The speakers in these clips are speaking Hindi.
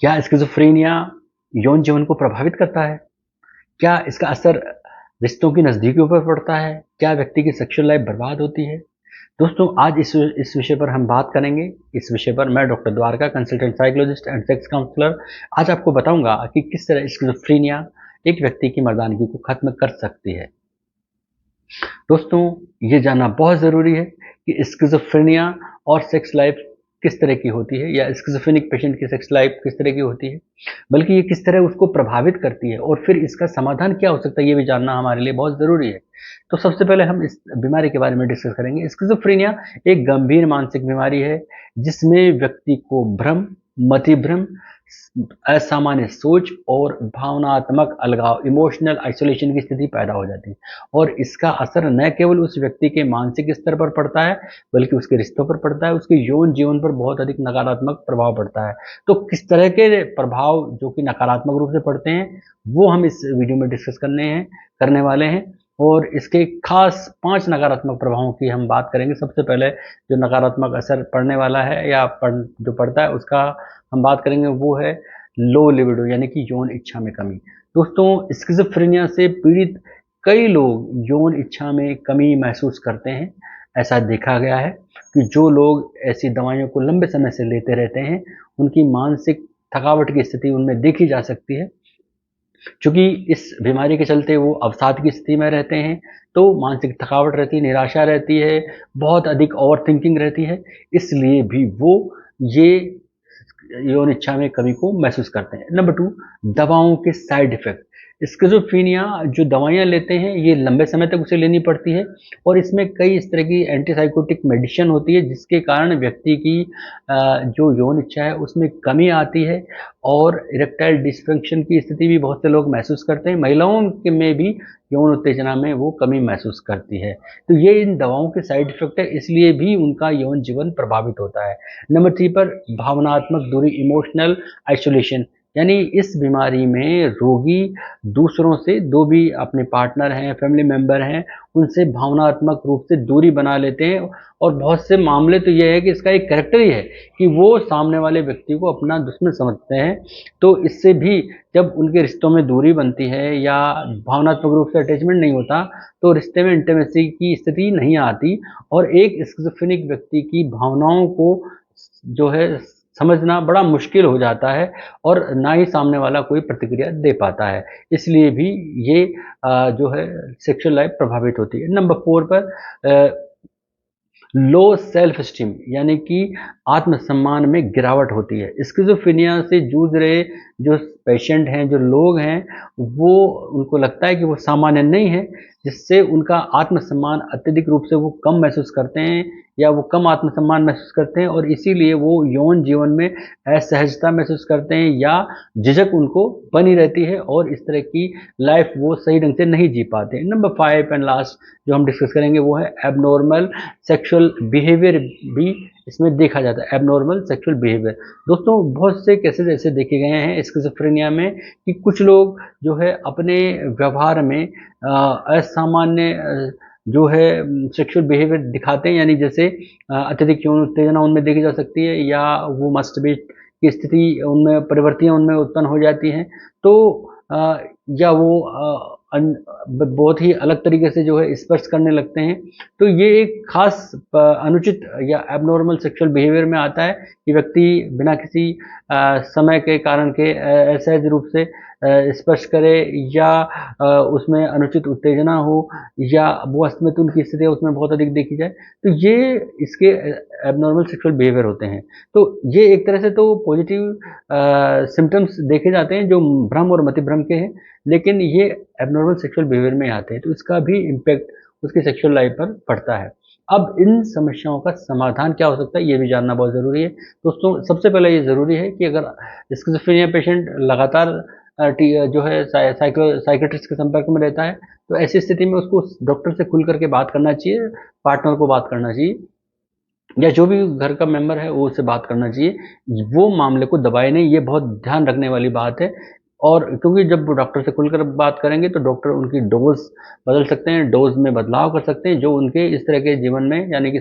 क्या स्किज़ोफ्रेनिया यौन जीवन को प्रभावित करता है? क्या इसका असर रिश्तों की नज़दीकियों पर पड़ता है? क्या व्यक्ति की सेक्सुअल लाइफ बर्बाद होती है? दोस्तों, आज इस विषय पर हम बात करेंगे। इस विषय पर मैं doctor Dwarka, consultant psychologist and sex counsellor, आज आपको बताऊंगा कि किस तरह स्किज़ोफ्रेनिया एक व्यक्ति की मर्दानगी को खत्म कर सकती है। दोस्तों, ये जानना बहुत ज़रूरी है कि स्किज़ोफ्रेनिया और सेक्स लाइफ किस तरह की होती है, या स्किज़ोफ्रेनिक पेशेंट की सेक्स लाइफ किस तरह की होती है, बल्कि ये किस तरह उसको प्रभावित करती है और फिर इसका समाधान क्या हो सकता है, ये भी जानना हमारे लिए बहुत ज़रूरी है। तो सबसे पहले हम इस बीमारी के बारे में डिस्कस करेंगे। स्किज़ोफ्रेनिया एक गंभीर मानसिक बीमारी है जिसमें व्यक्ति को भ्रम, मतिभ्रम, असामान्य सोच और भावनात्मक अलगाव, इमोशनल आइसोलेशन की स्थिति पैदा हो जाती है। और इसका असर न केवल उस व्यक्ति के मानसिक स्तर पर पड़ता है, बल्कि उसके रिश्तों पर पड़ता है, उसके यौन जीवन पर बहुत अधिक नकारात्मक प्रभाव पड़ता है। तो किस तरह के प्रभाव जो कि नकारात्मक रूप से पड़ते हैं, वो हम इस वीडियो में डिस्कस करने वाले हैं। और इसके खास 5 नकारात्मक प्रभावों की हम बात करेंगे। सबसे पहले जो नकारात्मक असर पड़ने वाला है या जो पड़ता है, उसका हम बात करेंगे, वो है लो लिबिडो, यानी कि यौन इच्छा में कमी। दोस्तों, स्किज़ोफ्रेनिया से पीड़ित कई लोग यौन इच्छा में कमी महसूस करते हैं। ऐसा देखा गया है कि जो लोग ऐसी दवाइयों को लंबे समय से लेते रहते हैं, उनकी मानसिक थकावट की स्थिति उनमें देखी जा सकती है। चूँकि इस बीमारी के चलते वो अवसाद की स्थिति में रहते हैं, तो मानसिक थकावट रहती है, निराशा रहती है, बहुत अधिक ओवरथिंकिंग रहती है, इसलिए भी वो ये यौन इच्छा में कमी को महसूस करते हैं। नंबर 2, दवाओं के साइड इफ़ेक्ट। स्किज़ोफ्रेनिया जो दवाइयाँ लेते हैं, ये लंबे समय तक उसे लेनी पड़ती है और इसमें कई इस तरह की एंटीसाइकोटिक मेडिसिन होती है, जिसके कारण व्यक्ति की जो यौन इच्छा है उसमें कमी आती है और इरेक्टाइल डिस्फंक्शन की स्थिति भी बहुत से लोग महसूस करते हैं। महिलाओं में भी यौन उत्तेजना में वो कमी महसूस करती है। तो ये इन दवाओं के साइड इफ़ेक्ट है, इसलिए भी उनका यौन जीवन प्रभावित होता है। नंबर 3 पर भावनात्मक दूरी, इमोशनल आइसोलेशन, यानी इस बीमारी में रोगी दूसरों से, जो भी अपने पार्टनर हैं, फैमिली मेंबर हैं, उनसे भावनात्मक रूप से दूरी बना लेते हैं। और बहुत से मामले तो ये है कि इसका एक कैरेक्टर ही है कि वो सामने वाले व्यक्ति को अपना दुश्मन समझते हैं। तो इससे भी जब उनके रिश्तों में दूरी बनती है या भावनात्मक रूप से अटैचमेंट नहीं होता, तो रिश्ते में इंटीमेसी की स्थिति नहीं आती और एक स्किज़ोफ्रेनिक व्यक्ति की भावनाओं को जो है समझना बड़ा मुश्किल हो जाता है और ना ही सामने वाला कोई प्रतिक्रिया दे पाता है। इसलिए भी ये जो है सेक्सुअल लाइफ प्रभावित होती है। नंबर 4 पर लो सेल्फ एस्टीम, यानी कि आत्मसम्मान में गिरावट होती है। स्किज़ोफ्रेनिया से जूझ रहे जो पेशेंट हैं, जो लोग हैं, वो उनको लगता है कि वो सामान्य नहीं है, जिससे उनका आत्मसम्मान अत्यधिक रूप से वो कम महसूस करते हैं या वो कम आत्मसम्मान महसूस करते हैं और इसीलिए वो यौन जीवन में असहजता महसूस करते हैं या झिझक उनको बनी रहती है और इस तरह की लाइफ वो सही ढंग से नहीं जी पाते। नंबर 5 एंड लास्ट जो हम डिस्कस करेंगे, वो है एबनॉर्मल सेक्सुअल बिहेवियर भी इसमें देखा जाता है। एबनॉर्मल सेक्सुअल बिहेवियर, दोस्तों, बहुत से केसेस ऐसे देखे गए हैं स्किज़ोफ्रेनिया में कि कुछ लोग जो है अपने व्यवहार में असामान्य जो है सेक्सुअल बिहेवियर दिखाते हैं, यानी जैसे अत्यधिक यौन उत्तेजना उनमें देखी जा सकती है या वो मस्टरबेट की स्थिति उनमें, प्रवृत्तियाँ उनमें उत्पन्न हो जाती हैं। तो या वो बहुत ही अलग तरीके से जो है स्पर्श करने लगते हैं। तो ये एक खास अनुचित या एबनॉर्मल सेक्सुअल बिहेवियर में आता है कि व्यक्ति बिना किसी समय के कारण के असहज रूप से स्पर्श करे या उसमें अनुचित उत्तेजना हो या वो अस्मतुल की स्थिति उसमें बहुत अधिक देखी जाए, तो ये इसके एबनॉर्मल सेक्सुअल बिहेवियर होते हैं। तो ये एक तरह से तो पॉजिटिव सिम्टम्स देखे जाते हैं जो भ्रम और मतिभ्रम के हैं, लेकिन ये एबनॉर्मल सेक्सुअल बिहेवियर में आते हैं, तो इसका भी इम्पैक्ट उसकी सेक्सुअल लाइफ पर पड़ता है। अब इन समस्याओं का समाधान क्या हो सकता है, ये भी जानना बहुत ज़रूरी है। दोस्तों, सबसे पहले ये ज़रूरी है कि अगर स्किज़ोफ्रेनिया पेशेंट लगातार जो है साइकियाट्रिस्ट के संपर्क में रहता है, तो ऐसी स्थिति में उसको डॉक्टर से खुल करके बात करना चाहिए, पार्टनर को बात करना चाहिए या जो भी घर का मेंबर है वो उससे बात करना चाहिए। वो मामले को दबाए नहीं, ये बहुत ध्यान रखने वाली बात है। और क्योंकि जब डॉक्टर से खुलकर बात करेंगे तो डॉक्टर उनकी डोज बदल सकते हैं, डोज में बदलाव कर सकते हैं, जो उनके इस तरह के जीवन में यानी कि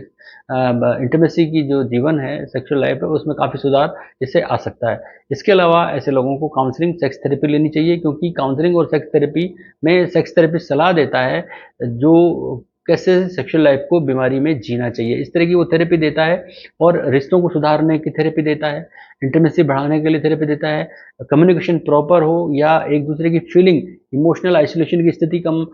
इंटीमेसी की जो जीवन है, सेक्सुअल लाइफ है, उसमें काफ़ी सुधार इससे आ सकता है। इसके अलावा ऐसे लोगों को काउंसलिंग, सेक्स थेरेपी लेनी चाहिए, क्योंकि काउंसलिंग और सेक्स थेरेपी में सेक्स थेरेपिस्ट सलाह देता है जो कैसे सेक्सुअल लाइफ को बीमारी में जीना चाहिए, इस तरह की वो थेरेपी देता है। और रिश्तों को सुधारने की थेरेपी देता है, इंटीमेसी बढ़ाने के लिए थेरेपी देता है, कम्युनिकेशन प्रॉपर हो या एक दूसरे की फीलिंग, इमोशनल आइसोलेशन की स्थिति कम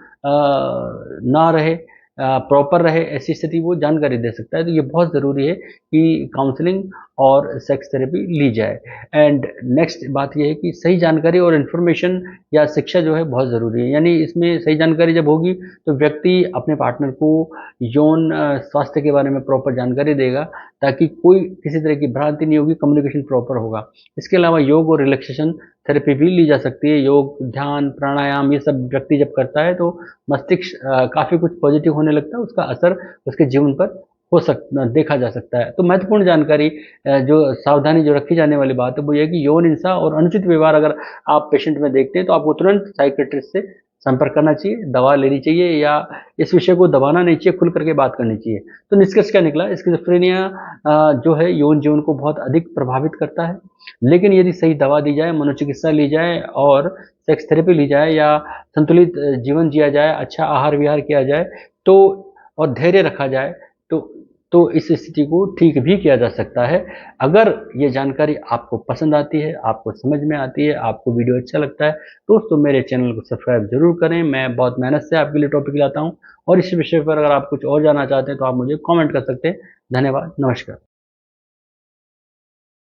ना रहे, प्रॉपर रहे, ऐसी स्थिति वो जानकारी दे सकता है। तो ये बहुत ज़रूरी है कि काउंसलिंग और सेक्स थेरेपी ली जाए। एंड नेक्स्ट बात ये है कि सही जानकारी और इन्फॉर्मेशन या शिक्षा जो है बहुत ज़रूरी है, यानी इसमें सही जानकारी जब होगी तो व्यक्ति अपने पार्टनर को यौन स्वास्थ्य के बारे में प्रॉपर जानकारी देगा, ताकि कोई किसी तरह की भ्रांति नहीं होगी, कम्युनिकेशन प्रॉपर होगा। इसके अलावा योग और रिलैक्सेशन थेरेपी भी ली जा सकती है। योग, ध्यान, प्राणायाम ये सब व्यक्ति जब करता है तो मस्तिष्क काफ़ी कुछ पॉजिटिव होने लगता है, उसका असर उसके जीवन पर देखा जा सकता है। तो महत्वपूर्ण जानकारी जो सावधानी जो रखी जाने वाली बात है वो ये है कि यौन हिंसा और अनुचित व्यवहार अगर आप पेशेंट में देखते हैं तो आपको तुरंत साइकियाट्रिस्ट से संपर्क करना चाहिए, दवा लेनी चाहिए, या इस विषय को दबाना नहीं चाहिए, खुल करके बात करनी चाहिए। तो निष्कर्ष क्या निकला, स्किज़ोफ्रेनिया जो है यौन जीवन को बहुत अधिक प्रभावित करता है, लेकिन यदि सही दवा दी जाए, मनोचिकित्सा ली जाए और सेक्स थेरेपी ली जाए या संतुलित जीवन जिया जाए, अच्छा आहार विहार किया जाए तो और धैर्य रखा जाए तो इस स्थिति को ठीक भी किया जा सकता है। अगर ये जानकारी आपको पसंद आती है, आपको समझ में आती है, आपको वीडियो अच्छा लगता है, दोस्तों मेरे चैनल को सब्सक्राइब जरूर करें। मैं बहुत मेहनत से आपके लिए टॉपिक लाता हूँ और इस विषय पर अगर आप कुछ और जानना चाहते हैं तो आप मुझे कमेंट कर सकते हैं। धन्यवाद, नमस्कार।